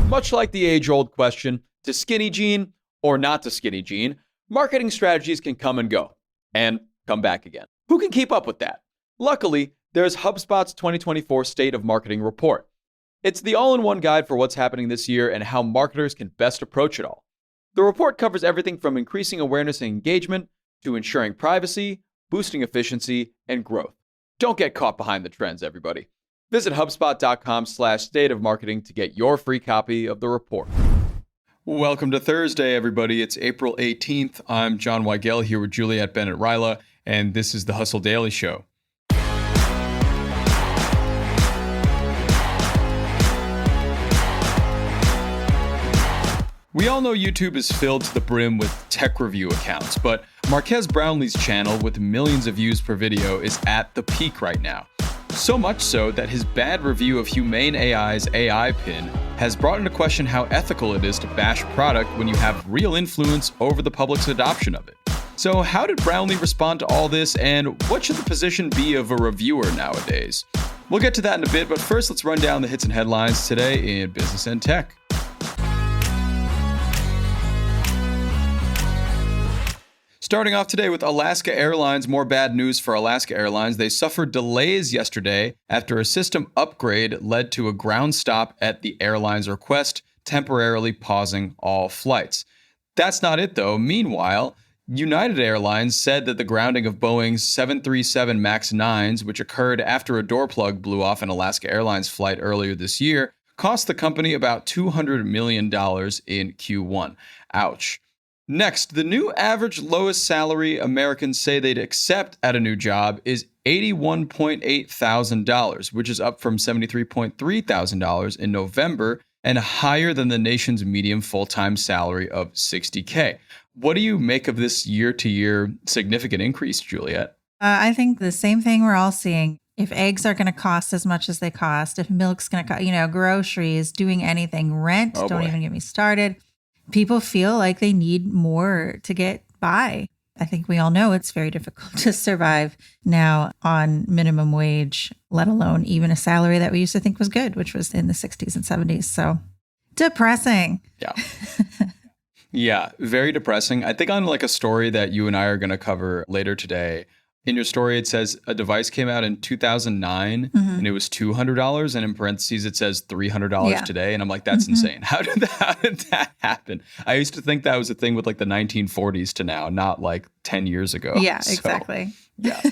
Much like the age-old question, to skinny jean or not to skinny jean, marketing strategies can come and go, and come back again. Who can keep up with that? Luckily, there's HubSpot's 2024 State of Marketing Report. It's the all-in-one guide for what's happening this year and how marketers can best approach it all. The report covers everything from increasing awareness and engagement to ensuring privacy, boosting efficiency, and growth. Don't get caught behind the trends, everybody. Visit HubSpot.com/state of marketing to get your free copy of the report. Welcome to Thursday, everybody. It's April 18th. I'm John Weigell here with Juliet, Bennett, and this is the Hustle Daily Show. We all know YouTube is filled to the brim with tech review accounts, but Marques Brownlee's channel with millions of views per video is at the peak right now. So much so that his bad review of Humane AI's AI pin has brought into question how ethical it is to bash a product when you have real influence over the public's adoption of it. So how did Brownlee respond to all this, and what should the position be of a reviewer nowadays? We'll get to that in a bit, but first let's run down the hits and headlines today in business and tech. Starting off today with Alaska Airlines, more bad news for Alaska Airlines. They suffered delays yesterday after a system upgrade led to a ground stop at the airline's request, temporarily pausing all flights. That's not it, though. Meanwhile, United Airlines said that the grounding of Boeing's 737 MAX 9s, which occurred after a door plug blew off an Alaska Airlines flight earlier this year, cost the company about $200 million in Q1. Ouch. Next, the new average lowest salary Americans say they'd accept at a new job is $81.8 thousand, which is up from $73.3 thousand in November and higher than the nation's median full-time salary of $60K. What do you make of this year-to-year significant increase, Juliet? I think the same thing we're all seeing. If eggs are going to cost as much as they cost, if milk's going to cost, groceries, doing anything, rent, don't even get me started. People feel like they need more to get by. I think we all know it's very difficult to survive now on minimum wage, let alone even a salary that we used to think was good, which was in the 60s and 70s. So depressing. Yeah. Yeah, very depressing. I think on like a story that you and I are going to cover later today, in your story, it says a device came out in 2009 and it was $200. And in parentheses, it says $300 today. And I'm like, that's insane. How did that happen? I used to think that was a thing with like the 1940s to now, not like 10 years ago. Yeah, exactly. Yeah.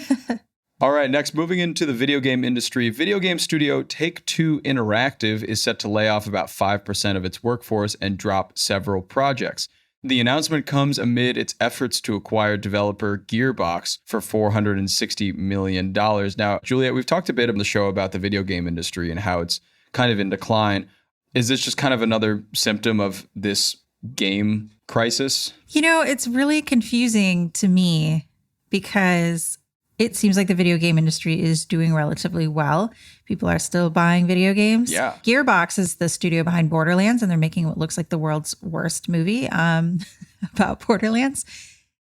All right. Next, moving into the video game industry, video game studio Take-Two Interactive is set to lay off about 5% of its workforce and drop several projects. The announcement comes amid its efforts to acquire developer Gearbox for $460 million. Now, Juliet, we've talked a bit on the show about the video game industry and how it's kind of in decline. Is this just kind of another symptom of this game crisis? It's really confusing to me because it seems like the video game industry is doing relatively well. People are still buying video games. Yeah. Gearbox is the studio behind Borderlands, and they're making what looks like the world's worst movie about Borderlands.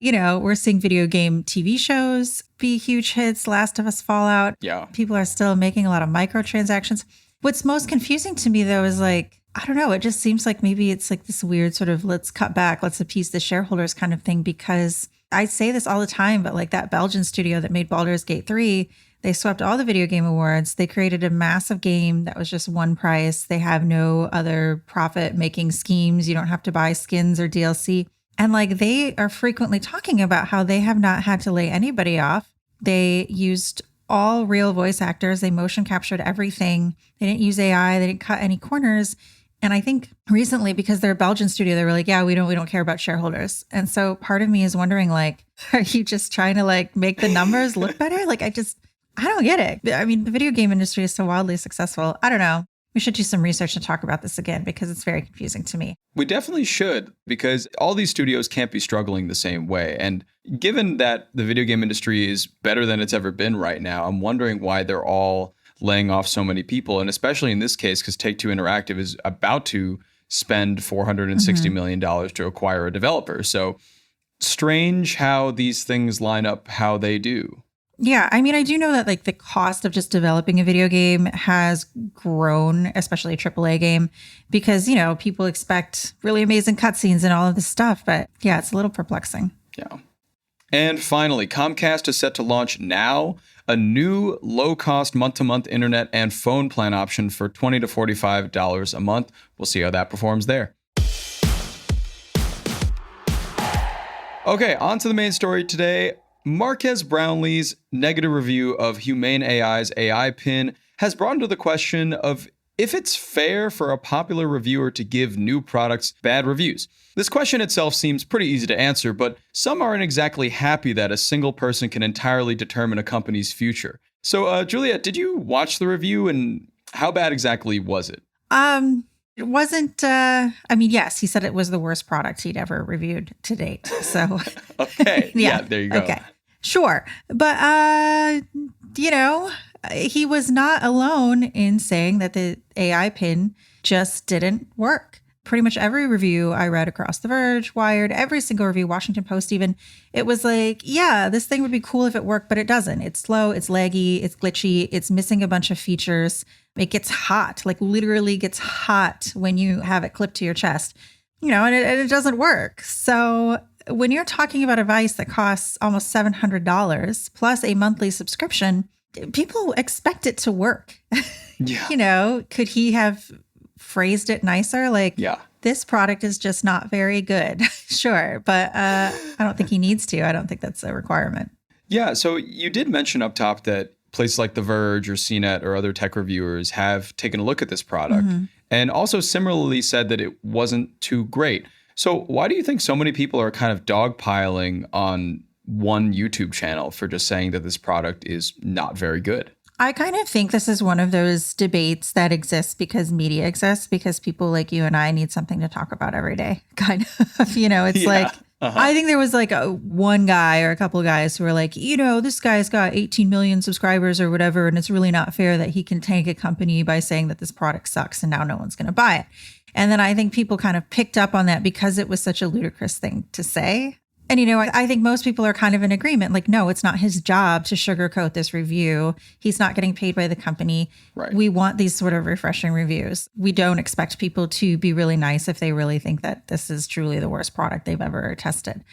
We're seeing video game TV shows be huge hits. Last of Us, Fallout. Yeah. People are still making a lot of microtransactions. What's most confusing to me, though, is I don't know. It just seems like maybe it's like this weird sort of let's cut back, let's appease the shareholders kind of thing, because I say this all the time, but like that Belgian studio that made Baldur's Gate 3, they swept all the video game awards. They created a massive game that was just one price. They have no other profit making schemes. You don't have to buy skins or DLC. And they are frequently talking about how they have not had to lay anybody off. They used all real voice actors. They motion captured everything. They didn't use AI. They didn't cut any corners. And I think recently, because they're a Belgian studio, they were like, yeah, we don't care about shareholders. And so part of me is wondering, are you just trying to make the numbers look better? I don't get it. I mean, the video game industry is so wildly successful. I don't know. We should do some research and talk about this again because it's very confusing to me. We definitely should, because all these studios can't be struggling the same way. And given that the video game industry is better than it's ever been right now, I'm wondering why they're all laying off so many people. And especially in this case, because Take-Two Interactive is about to spend $460 million to acquire a developer. So strange how these things line up how they do. Yeah, I mean, I do know that like the cost of just developing a video game has grown, especially a AAA game, because, people expect really amazing cutscenes and all of this stuff. But yeah, it's a little perplexing. Yeah. And finally, Comcast is set to launch now a new low-cost month-to-month internet and phone plan option for $20 to $45 a month. We'll see how that performs there. Okay, on to the main story today. Marques Brownlee's negative review of Humane AI's AI pin has brought into the question of if it's fair for a popular reviewer to give new products bad reviews. This question itself seems pretty easy to answer, but some aren't exactly happy that a single person can entirely determine a company's future. So, Juliet, did you watch the review, and how bad exactly was it? It wasn't, yes, he said it was the worst product he'd ever reviewed to date. So, okay. Yeah, there you go. Okay. Sure. But, he was not alone in saying that the AI pin just didn't work. Pretty much every review I read across The Verge, Wired, every single review, Washington Post even, it was like, yeah, this thing would be cool if it worked, but it doesn't. It's slow, it's laggy, it's glitchy, it's missing a bunch of features. It gets hot, like literally gets hot when you have it clipped to your chest, and it doesn't work. So when you're talking about a device that costs almost $700 plus a monthly subscription, people expect it to work. Yeah. Could he have phrased it nicer? Like, yeah, this product is just not very good. Sure. But I don't think he needs to. I don't think that's a requirement. Yeah. So you did mention up top that places like The Verge or CNET or other tech reviewers have taken a look at this product and also similarly said that it wasn't too great. So why do you think so many people are kind of dogpiling on one YouTube channel for just saying that this product is not very good? I kind of think this is one of those debates that exists because media exists, because people like you and I need something to talk about every day. Kind of, it's like, I think there was like one guy or a couple of guys who were like, this guy's got 18 million subscribers or whatever, and it's really not fair that he can tank a company by saying that this product sucks and now no one's going to buy it. And then I think people kind of picked up on that because it was such a ludicrous thing to say. And, I think most people are kind of in agreement. Like, no, it's not his job to sugarcoat this review. He's not getting paid by the company. Right. We want these sort of refreshing reviews. We don't expect people to be really nice if they really think that this is truly the worst product they've ever tested.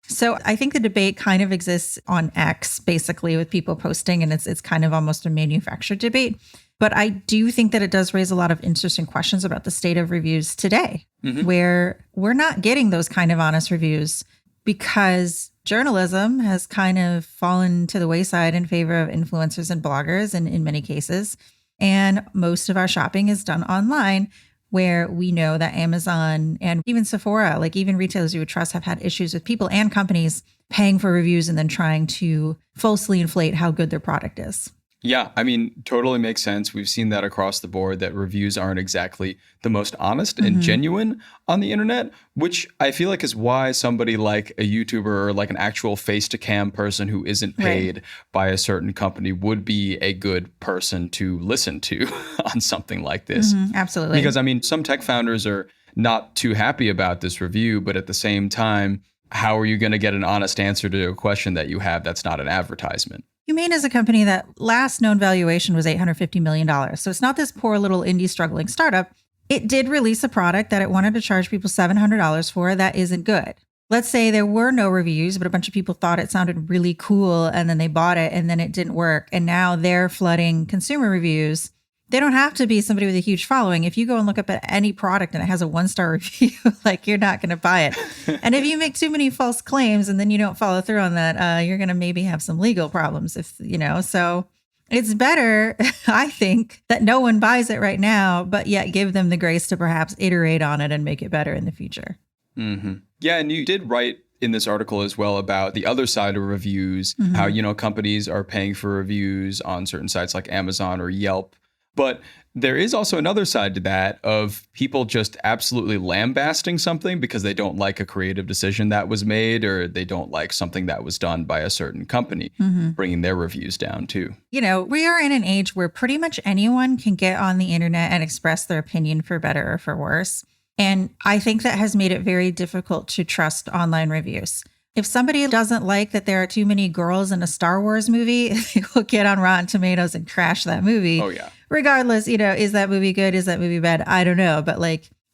So I think the debate kind of exists on X, basically, with people posting, and it's kind of almost a manufactured debate. But I do think that it does raise a lot of interesting questions about the state of reviews today, where we're not getting those kind of honest reviews, because journalism has kind of fallen to the wayside in favor of influencers and bloggers in many cases. And most of our shopping is done online, where we know that Amazon and even Sephora, like even retailers you would trust, have had issues with people and companies paying for reviews and then trying to falsely inflate how good their product is. Yeah, I mean, totally makes sense. We've seen that across the board, that reviews aren't exactly the most honest and genuine on the internet, which I feel like is why somebody like a YouTuber or like an actual face-to-cam person who isn't paid by a certain company would be a good person to listen to on something like this. Absolutely. Because, I mean, some tech founders are not too happy about this review, but at the same time, how are you going to get an honest answer to a question that you have that's not an advertisement? Humane is a company that last known valuation was $850 million. So it's not this poor little indie struggling startup. It did release a product that it wanted to charge people $700 for that isn't good. Let's say there were no reviews, but a bunch of people thought it sounded really cool and then they bought it and then it didn't work. And now they're flooding consumer reviews. They don't have to be somebody with a huge following. If you go and look up at any product and it has a 1-star review, like you're not going to buy it. And if you make too many false claims and then you don't follow through on that, you're going to maybe have some legal problems so it's better, I think, that no one buys it right now, but yet give them the grace to perhaps iterate on it and make it better in the future. Yeah. And you did write in this article as well about the other side of reviews, how, companies are paying for reviews on certain sites like Amazon or Yelp. But there is also another side to that of people just absolutely lambasting something because they don't like a creative decision that was made, or they don't like something that was done by a certain company, bringing their reviews down too. We are in an age where pretty much anyone can get on the internet and express their opinion for better or for worse. And I think that has made it very difficult to trust online reviews. If somebody doesn't like that there are too many girls in a Star Wars movie, they will get on Rotten Tomatoes and trash that movie. Oh, yeah. Regardless, is that movie good? Is that movie bad? I don't know. But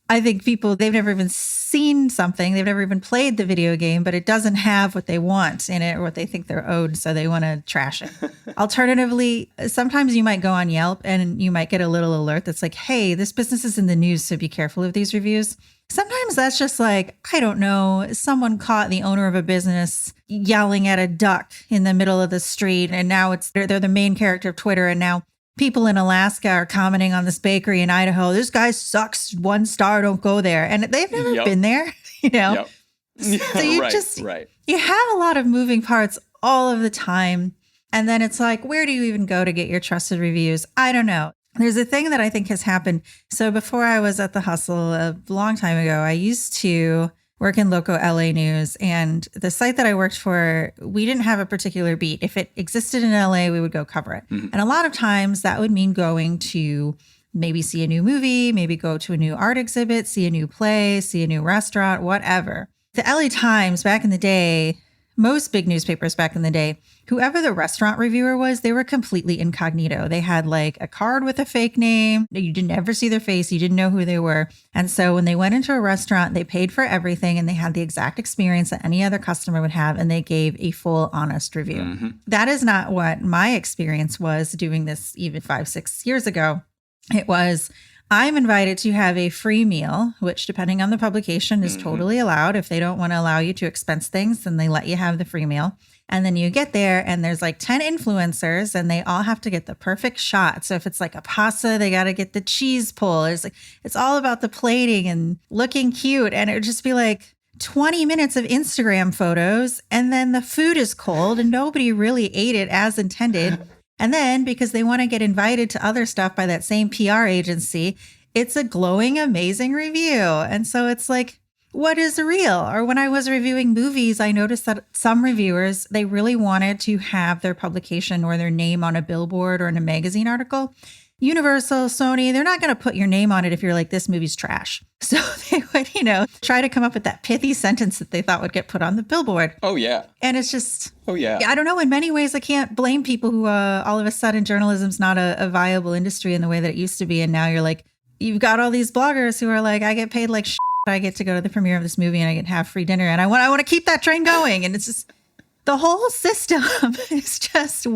I think people, they've never even seen something. They've never even played the video game, but it doesn't have what they want in it or what they think they're owed. So they want to trash it. Alternatively, sometimes you might go on Yelp and you might get a little alert that's like, hey, this business is in the news, so be careful of these reviews. Sometimes that's just I don't know, someone caught the owner of a business yelling at a duck in the middle of the street. And now they're the main character of Twitter. And now people in Alaska are commenting on this bakery in Idaho. This guy sucks. 1 star, don't go there. And they've never been there, Yep. So you you have a lot of moving parts all of the time. And then it's where do you even go to get your trusted reviews? I don't know. There's a thing that I think has happened. So before I was at the Hustle a long time ago, I used to work in local LA news, and the site that I worked for, we didn't have a particular beat. If it existed in LA, we would go cover it. Mm-hmm. And a lot of times that would mean going to maybe see a new movie, maybe go to a new art exhibit, see a new play, see a new restaurant, whatever. The LA Times back in the day, most big newspapers back in the day, whoever the restaurant reviewer was, they were completely incognito. They had a card with a fake name. You didn't ever see their face. You didn't know who they were. And so when they went into a restaurant, they paid for everything and they had the exact experience that any other customer would have. And they gave a full, honest review. Mm-hmm. That is not what my experience was doing this even 5-6 years ago. It was, I'm invited to have a free meal, which depending on the publication is totally allowed. If they don't want to allow you to expense things, then they let you have the free meal. And then you get there and there's 10 influencers and they all have to get the perfect shot. So if it's a pasta, they got to get the cheese pull. It's all about the plating and looking cute. And it would just be 20 minutes of Instagram photos. And then the food is cold and nobody really ate it as intended. And then because they want to get invited to other stuff by that same PR agency, it's a glowing, amazing review. And so it's what is real? Or when I was reviewing movies, I noticed that some reviewers, they really wanted to have their publication or their name on a billboard or in a magazine article. Universal, Sony, they're not going to put your name on it if you're this movie's trash. So they would, try to come up with that pithy sentence that they thought would get put on the billboard. Oh, yeah. And it's just, oh, yeah. I don't know. In many ways, I can't blame people who all of a sudden journalism's not a viable industry in the way that it used to be. And now you've got all these bloggers who are I get paid shit. I get to go to the premiere of this movie and I get to have free dinner. And I want to keep that train going. And it's just, the whole system is just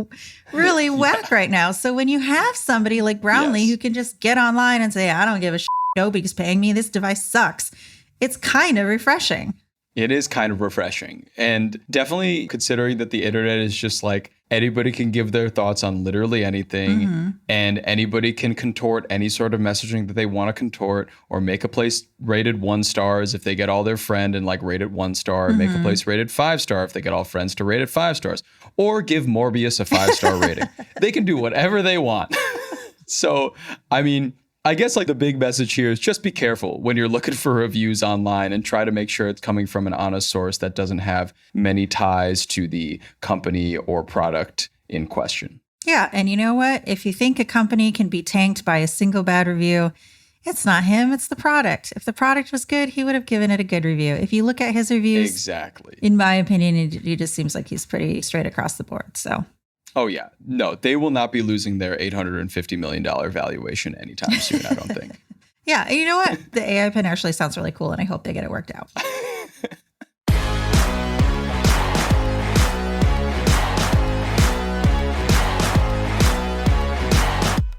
really whack right now. So when you have somebody like Brownlee who can just get online and say, I don't give a shit, nobody's paying me, this device sucks, it's kind of refreshing. It is kind of refreshing. And definitely considering that the internet is just anybody can give their thoughts on literally anything, and anybody can contort any sort of messaging that they want to contort, or make a place rated 1 stars if they get all their friend and rate it 1 star, make a place rated 5 star if they get all friends to rate it 5 stars, or give Morbius a 5-star rating. They can do whatever they want. So, I mean, I guess the big message here is just be careful when you're looking for reviews online and try to make sure it's coming from an honest source that doesn't have many ties to the company or product in question. Yeah. And you know what? If you think a company can be tanked by a single bad review, it's not him, it's the product. If the product was good, he would have given it a good review. If you look at his reviews, exactly. In my opinion, it just seems like he's pretty straight across the board. So. Oh, yeah. No, they will not be losing their $850 million valuation anytime soon, I don't think. Yeah. You know what? The AI pen actually sounds really cool, and I hope they get it worked out.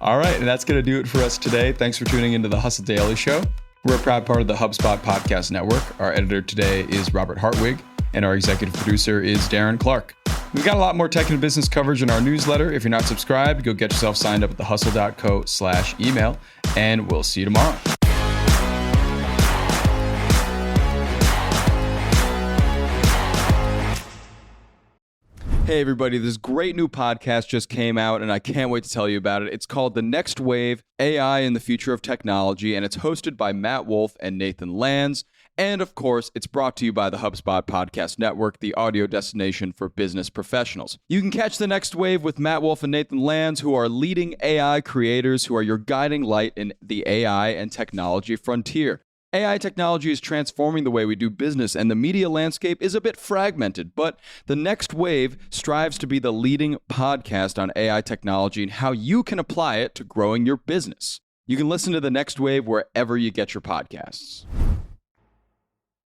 All right. And that's going to do it for us today. Thanks for tuning into the Hustle Daily Show. We're a proud part of the HubSpot Podcast Network. Our editor today is Robert Hartwig, and our executive producer is Darren Clark. We've got a lot more tech and business coverage in our newsletter. If you're not subscribed, go get yourself signed up at thehustle.co/email, and we'll see you tomorrow. Hey, everybody, this great new podcast just came out, and I can't wait to tell you about it. It's called The Next Wave, AI in the Future of Technology, and it's hosted by Matt Wolf and Nathan Lands. And of course, it's brought to you by the HubSpot Podcast Network, the audio destination for business professionals. You can catch The Next Wave with Matt Wolf and Nathan Lands, who are leading AI creators who are your guiding light in the AI and technology frontier. AI technology is transforming the way we do business, and the media landscape is a bit fragmented, but the Next Wave strives to be the leading podcast on AI technology and how you can apply it to growing your business. You can listen to the Next Wave wherever you get your podcasts.